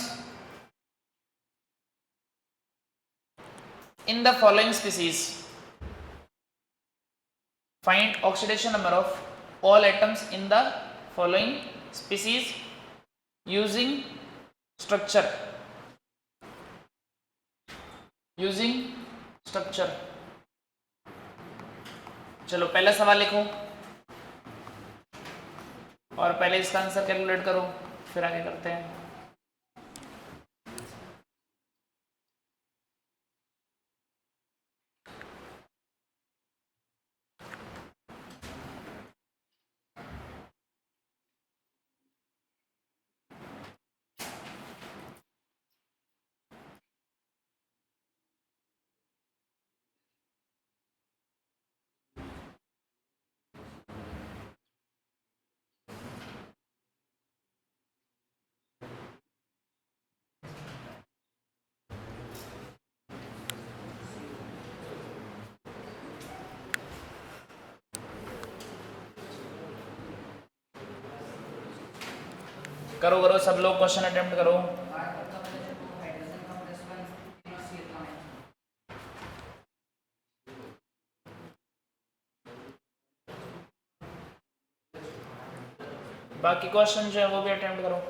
Speaker 1: in the following species. Find oxidation number of all atoms in the following species using structure. चलो पहला सवाल लिखो और पहले इसका आंसर कैलकुलेट करो, फिर आगे करते हैं। करो सब लोग क्वेश्चन अटेम्प्ट करो। बाकी क्वेश्चन जो है वो भी अटेम्प्ट करो।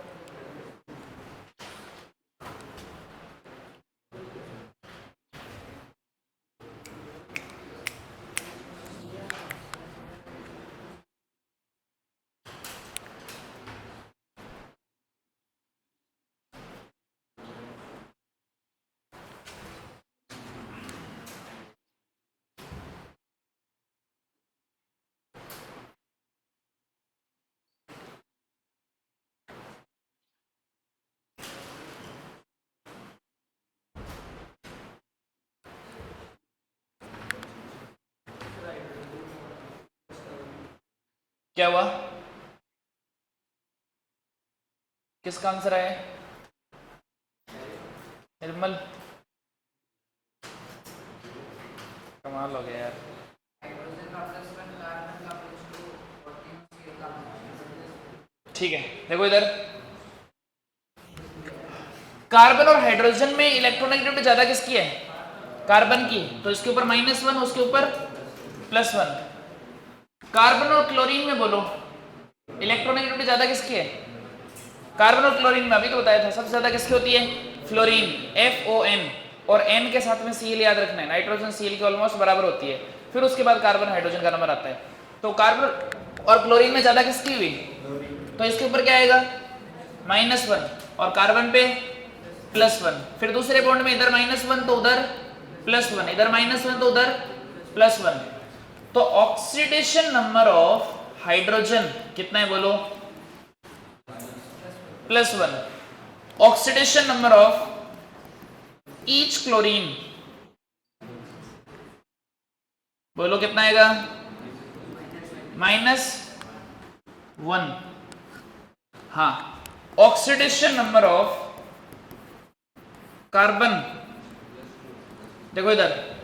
Speaker 1: क्या हुआ? किसका आंसर है? निर्मल, कमाल हो गया यार। ठीक है, देखो इधर कार्बन और हाइड्रोजन में इलेक्ट्रोनेगेटिविटी ज्यादा किसकी है? कार्बन की, तो इसके ऊपर -1, उसके ऊपर +1। कार्बन और क्लोरीन में बोलो इलेक्ट्रोनेगेटिविटी ज्यादा किसकी है? कार्बन और क्लोरीन में अभी तो बताया था सबसे ज्यादा किसकी होती है? फ्लोरीन, FON, और N के साथ में Cl याद रखना है, नाइट्रोजन Cl की ऑलमोस्ट बराबर होती है। फिर उसके बाद कार्बन हाइड्रोजन का नंबर आता है। तो कार्बन और क्लोरीन में ज्यादा किसकी हुई? तो इसके ऊपर क्या आएगा? -1, और कार्बन पे +1। फिर दूसरे बॉन्ड में इधर -1 तो उधर +1, इधर -1 तो उधर +1। तो ऑक्सीडेशन नंबर ऑफ हाइड्रोजन कितना है बोलो? +1। Oxidation number of each chlorine बोलो कितना आएगा? -1। हाँ, ऑक्सीडेशन नंबर ऑफ कार्बन, देखो इधर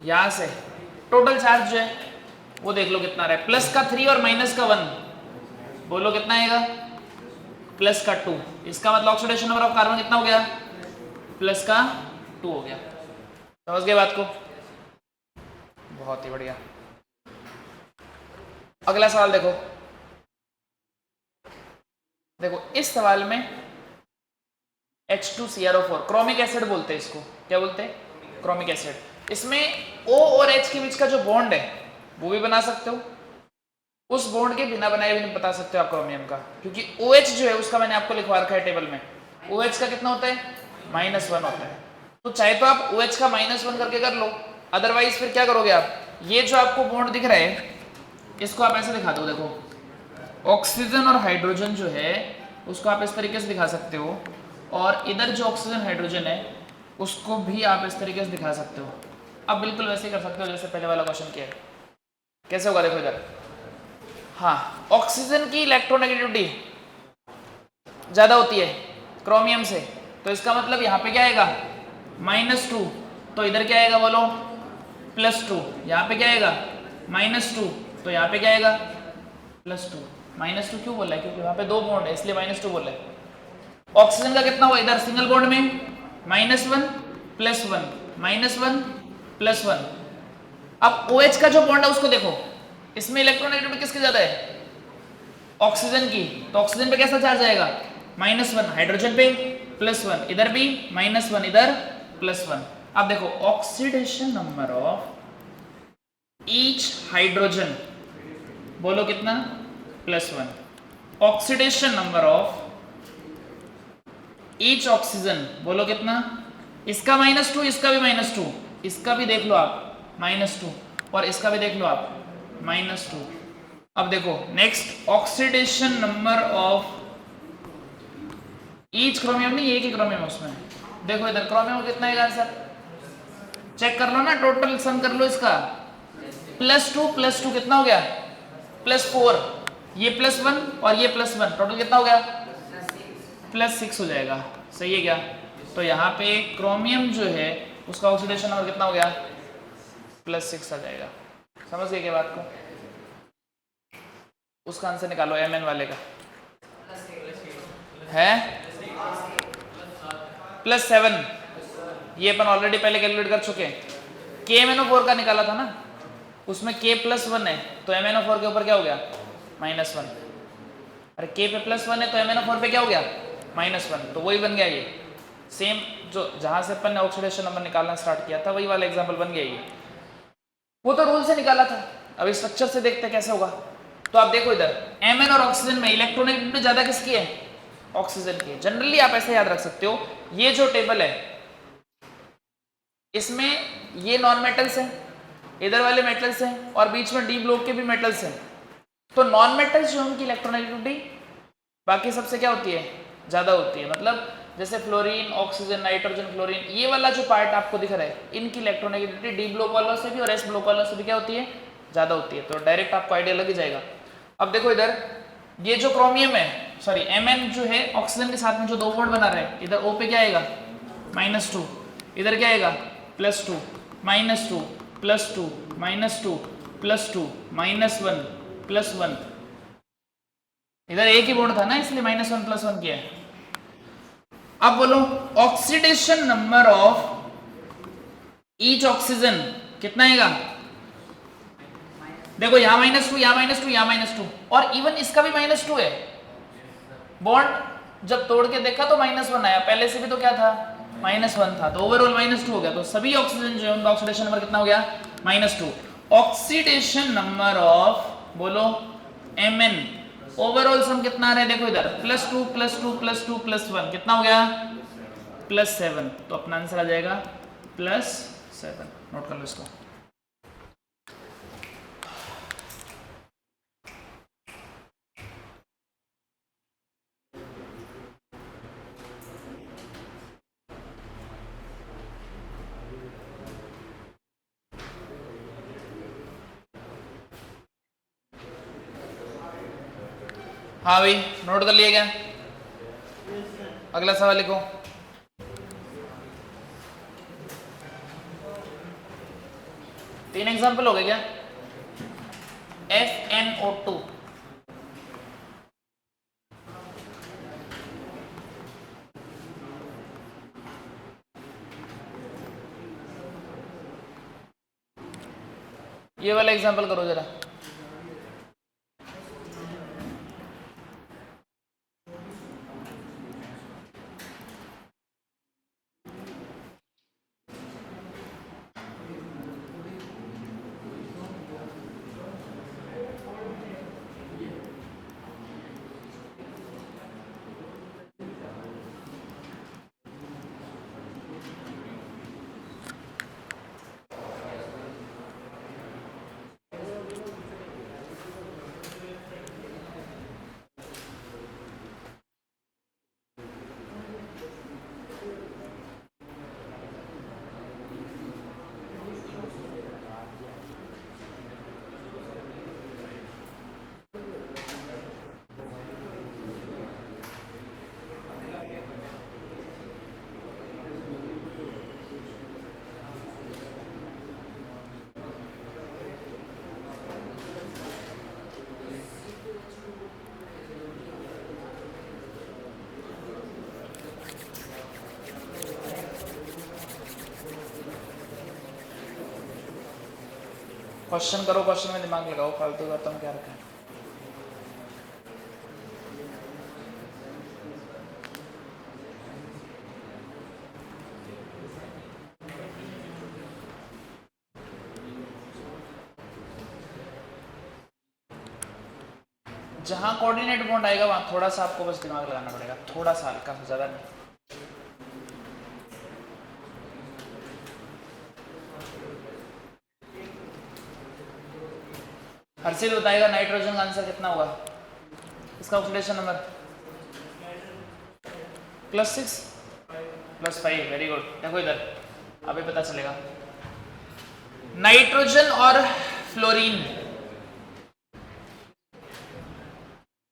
Speaker 1: यहां से टोटल चार्ज जो है वो देख लो कितना रहा है, प्लस का 3 और माइनस का 1, बोलो कितना आएगा? प्लस का 2। इसका मतलब ऑक्सीडेशन नंबर ऑफ कार्बन कितना हो गया? प्लस का 2 हो गया। समझ गए बात को? बहुत ही बढ़िया। अगला सवाल देखो, देखो इस सवाल में H2CrO4 क्रोमिक एसिड बोलते हैं इसको, क्या बोलते हैं? Chromic acid. इसमें O और H के बीच का जो बॉन्ड है वो भी बना सकते हो, उस बॉन्ड के बिना बनाए भी बता सकते हो आप क्रोमियम का, क्योंकि OH जो है उसका मैंने आपको लिखवा रखा है टेबल में, OH का कितना होता है? -1 होता है। तो चाहे तो आप OH का -1 करके कर लो, अदरवाइज फिर क्या करोगे आप? ये जो आपको बॉन्ड दिख रहा है इसको आप ऐसे दिखा दो, देखो ऑक्सीजन और हाइड्रोजन जो है उसको आप इस तरीके से दिखा सकते हो, और इधर जो ऑक्सीजन हाइड्रोजन है उसको भी आप इस तरीके से दिखा सकते हो। अब बिल्कुल वैसे ही कर सकते हो जैसे पहले वाला क्वेश्चन किया है। कैसे होगा देखो इधर, हाँ ऑक्सीजन की इलेक्ट्रोनेगेटिविटी ज्यादा होती है क्रोमियम से, तो इसका मतलब यहाँ पे क्या आएगा? -2, तो इधर क्या आएगा बोलो? +2। यहाँ पे क्या आएगा? -2, तो यहाँ पे क्या आएगा? +2। -2 क्यों बोला है? क्योंकि वहाँ पे 2 बॉन्ड है इसलिए -2 बोला है। ऑक्सीजन का कितना हुआ इधर सिंगल बॉन्ड में? -1 +1 -1 +1। अब OH का जो बॉन्ड है उसको देखो, इसमें इलेक्ट्रोनेगेटिविटी किसकी ज्यादा है? ऑक्सीजन की, तो ऑक्सीजन पे कैसा चार्ज आएगा? -1, हाइड्रोजन पे +1, इधर भी -1, इधर +1। अब देखो oxidation number of each hydrogen बोलो कितना? +1। Oxidation number of each oxygen बोलो कितना? इसका -2, इसका भी -2, इसका भी देख लो आप -2, और इसका भी देख लो आप -2। अब देखो next oxidation number of each chromium, नहीं एक ही क्रोमियम उसमें, देखो इधर क्रोमियम कितना है आंसर? चेक कर लो ना, टोटल सम कर लो इसका, +2 कितना हो गया? +4, ये +1 और ये +1, टोटल कितना हो गया? +6 हो जाएगा। सही है क्या? तो यहाँ पे क्रोमियम जो है उसका ऑक्सीडेशन नंबर कितना हो गया? +6 आ जाएगा। समझ गए क्या बात को? उसका आंसर निकालो Mn वाले का है +7, ये अपन ऑलरेडी पहले कैलकुलेट कर चुके हैं। KMnO4 का निकाला था ना, उसमें K +1 है तो MnO4 के ऊपर क्या हो गया? -1। अरे K पे +1 है तो MnO4 पे क्या हो गया? -1, तो वही बन गया ये सेम, जो जहां से अपन ने ऑक्सीडेशन नंबर निकालना स्टार्ट किया था वही वाला एग्जांपल बन गया ये। वो तो रूल से निकाला था, अभी स्ट्रक्चर से देखते हैं कैसे होगा। तो आप देखो इधर Mn और ऑक्सीजन में इलेक्ट्रोनेगेटिविटी ज्यादा किसकी है? ऑक्सीजन की। जनरली आप ऐसे याद रख सकते हो, ये जो टेबल है इसमें ये नॉन मेटल्स हैं, इधर वाले मेटल्स हैं, और बीच में डी ब्लॉक के भी मेटल्स हैं। तो नॉन मेटल्स जो उनकी इलेक्ट्रोनेगेटिविटी बाकी सबसे क्या होती है? ज्यादा होती है। मतलब जैसे फ्लोरीन, ऑक्सीजन, नाइट्रोजन, क्लोरीन, ये वाला जो पार्ट आपको दिख रहा है इनकी इलेक्ट्रोनेगेटिविटी डी ब्लॉक वालों से भी और एस ब्लॉक वालों से भी क्या होती है? ज्यादा होती है। तो डायरेक्ट आपको आइडिया लग ही जाएगा। अब देखो इधर ये जो क्रोमियम है, सॉरी Mn जो है ऑक्सीजन के साथ में जो 2 बॉन्ड बना रहे हैं, इधर O पे क्या आएगा -2, इधर क्या आएगा +2 -2 +2 -2 +2 -1 +1, इधर एक ही बॉन्ड था ना इसलिए -1 +1 किया है। अब बोलो oxidation number of each oxygen कितना आएगा? देखो यहाँ -2 यहाँ -2 यहाँ -2 और इवन इसका भी -2 है। बॉन्ड जब तोड़ के देखा तो -1 आया, पहले से भी तो क्या था -1 था, तो ओवरऑल -2 हो गया। तो सभी ऑक्सीजन जो है उनका ऑक्सीडेशन नंबर कितना हो गया -2। ऑक्सीडेशन नंबर ऑफ बोलो Mn, ओवरऑल सम कितना आ रहा है देखो इधर +2 +2 +2 +1 कितना हो गया +7, तो अपना आंसर आ जाएगा +7। नोट कर लो इसको। हाँ भाई नोट कर लिया क्या? अगला सवाल लिखो। तीन एग्जाम्पल हो गए क्या? FnO2 ये वाला एग्जाम्पल करो जरा। क्वेश्चन करो, क्वेश्चन में दिमाग लगाओ, फालतू बातों में क्या रखा है। जहां कोऑर्डिनेट बॉन्ड आएगा वहां थोड़ा सा आपको बस दिमाग लगाना पड़ेगा, थोड़ा सा, हल्का सा, ज्यादा नहीं। हर्षित बताएगा नाइट्रोजन का आंसर कितना होगा, इसका ऑक्सीडेशन नंबर +6 +5। Very good. देखो इधर अभी पता चलेगा। नाइट्रोजन और फ्लोरीन,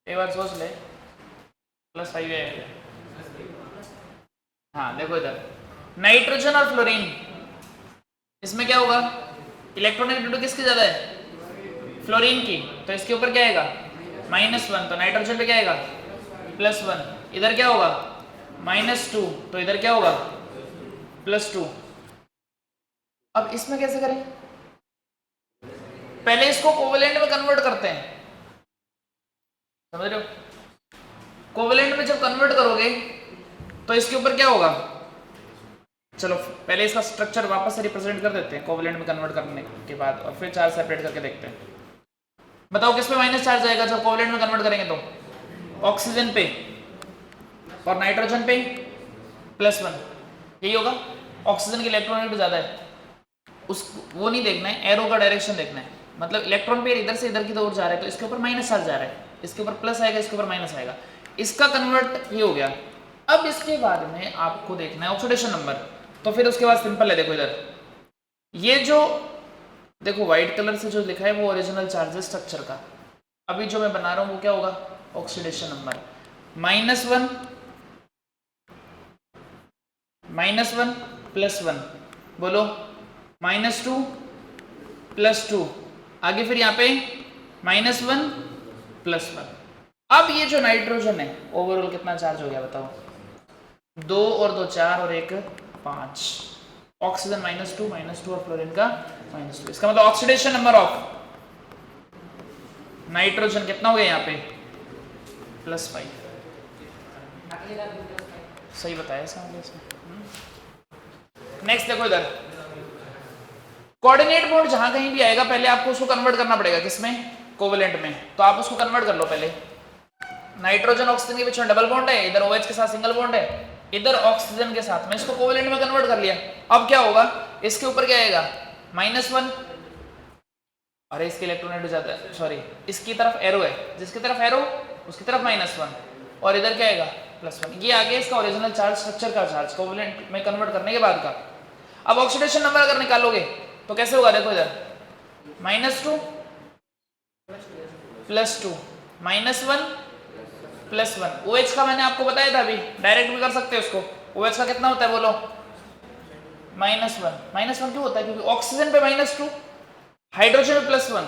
Speaker 1: एक बार सोच ले, +5 है। हाँ देखो इधर नाइट्रोजन और फ्लोरीन, इसमें क्या होगा, इलेक्ट्रॉनिक किसकी ज्यादा है, फ्लोरीन की, तो इसके ऊपर क्या आएगा -1, तो नाइट्रोजन पे क्या आएगा +1। इधर क्या होगा -2, तो इधर क्या होगा +2। अब इसमें कैसे करें, पहले इसको कोवेलेंट में कन्वर्ट करते हैं, समझ रहे हो। कोवेलेंट में जब कन्वर्ट करोगे तो इसके ऊपर क्या होगा, चलो पहले इसका स्ट्रक्चर वापस से रिप्रेजेंट कर देते हैं कोवेलेंट में कन्वर्ट करने के बाद, और फिर चार्ज सेपरेट करके देखते हैं। बताओ किस पे माइनस चार्ज आएगा जब कोवेलेंट में कन्वर्ट करेंगे, तो ऑक्सीजन पे और नाइट्रोजन पे +1, यही होगा। ऑक्सीजन की इलेक्ट्रॉन ज्यादा है, उस वो नहीं देखना है, एरो का डायरेक्शन देखना है, मतलब इलेक्ट्रॉन पेयर इधर से इधर की ओर जा रहा है, तो इसके ऊपर माइनस चार्ज जा रहा है, इसके ऊपर प्लस आएगा, इसके ऊपर माइनस आएगा, इसका कन्वर्ट ये हो गया। अब इसके बाद में आपको देखना है ऑक्सीडेशन नंबर, तो फिर उसके बाद सिंपल है, देखो इधर ये जो देखो व्हाइट कलर से जो लिखा है वो ओरिजिनल चार्ज है स्ट्रक्चर का, अभी जो मैं बना रहा हूं वो क्या होगा, ऑक्सीडेशन नंबर। -1 -1 +1, बोलो -2 +2, आगे फिर यहाँ पे -1 +1। अब ये जो नाइट्रोजन है ओवरऑल कितना चार्ज हो गया बताओ, 2 और 2 4 और 1 5, ऑक्सीजन -2 और फ्लोरीन का -2। इसका मतलब ऑक्सीडेशन नंबर ऑफ नाइट्रोजन कितना हो गया यहाँ पे, +5। सही बताया इसमें। नेक्स्ट देखो इधर, कोऑर्डिनेट बॉन्ड जहां कहीं भी आएगा पहले आपको उसको कन्वर्ट करना पड़ेगा किसमें, कोवेलेंट में। तो आप उसको कन्वर्ट कर लो पहले। नाइट्रोजन ऑक्सीजन के बीच में डबल बॉन्ड है, इधर OH के साथ सिंगल बॉन्ड है, इधर ऑक्सीजन के साथ में, इसको कोवेलेंट में कन्वर्ट कर लिया। अब क्या होगा, इसके ऊपर क्या आएगा -1, अरे इसके इलेक्ट्रॉनेट हो जाता है, सॉरी इसकी तरफ एरो है, जिसकी तरफ एरो उसकी तरफ -1, और इधर क्या आएगा +1। ये आ गया इसका ओरिजिनल चार्ज, स्ट्रक्चर का चार्ज कोवेलेंट में कन्वर्ट करने के बाद का। अब ऑक्सीडेशन नंबर अगर निकालोगे तो कैसे होगा, देखो इधर -2 +2 -1 +1। OH का मैंने आपको बताया था, अभी डायरेक्ट भी कर सकते हैं उसको। OH का कितना होता है बोलो, -1 क्यों होता है, क्योंकि ऑक्सीजन पे -2, हाइड्रोजन पे +1,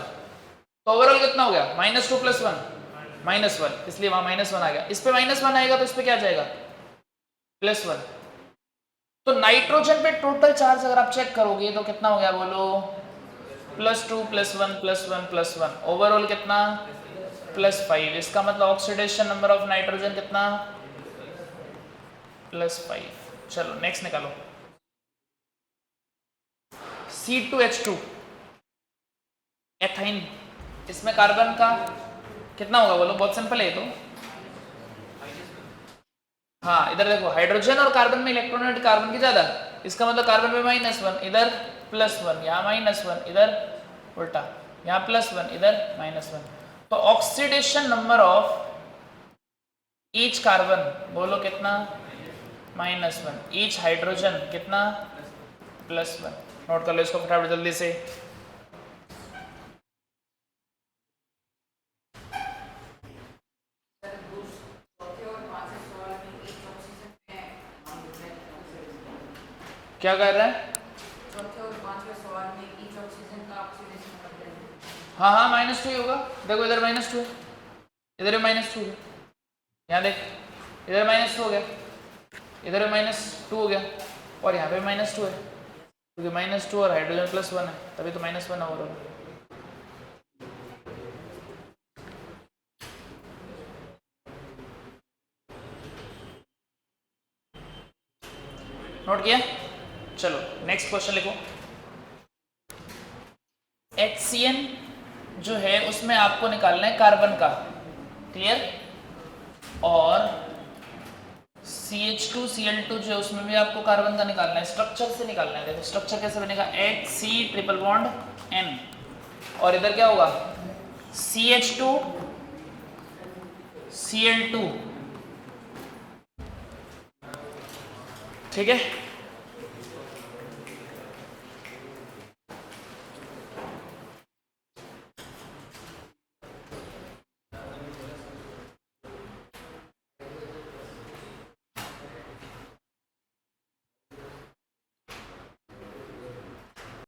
Speaker 1: तो ओवरऑल कितना हो गया -2 +1 -1, इसलिए वहां -1 आ गया। इस पे -1 आएगा तो इस पे क्या आ जाएगा +1। तो नाइट्रोजन पे टोटल चार्ज अगर आप चेक करोगे तो कितना हो गया बोलो, +2 +1 +1 +1, ओवरऑल कितना +5। इसका मतलब ऑक्सीडेशन नंबर ऑफ नाइट्रोजन कितना, +5। चलो नेक्स्ट निकालो, C2H2 एथाइन, इसमें कार्बन का कितना होगा बोलो, बहुत सिंपल है तो। हाँ इधर देखो, हाइड्रोजन और कार्बन में इलेक्ट्रॉनेट कार्बन की ज्यादा, इसका मतलब कार्बन में -1, इधर +1, यहाँ -1, इधर उल्टा, यहाँ +1, इधर -1। तो oxidation number of each carbon बोलो कितना, -1, ईच हाइड्रोजन कितना, +1। नोट कर लो इसको फटाफट जल्दी से। क्या कर रहा है, हाँ हाँ -2 ही होगा। देखो इधर -2 है, इधर भी -2 है, यहाँ देख इधर -2 हो गया, इधर भी -2 हो गया, और यहाँ पे -2 है, क्योंकि -2 और हाइड्रोजन +1 है, तभी तो -1 हो रहा है। नोट किया, चलो नेक्स्ट क्वेश्चन लिखो। HCN जो है उसमें आपको निकालना है कार्बन का, क्लियर, और CH2Cl2 जो है उसमें भी आपको कार्बन का निकालना है, स्ट्रक्चर से निकालना है। देखो स्ट्रक्चर कैसे बनेगा, HC ट्रिपल बॉन्ड N, और इधर क्या होगा CH2Cl2, ठीक है।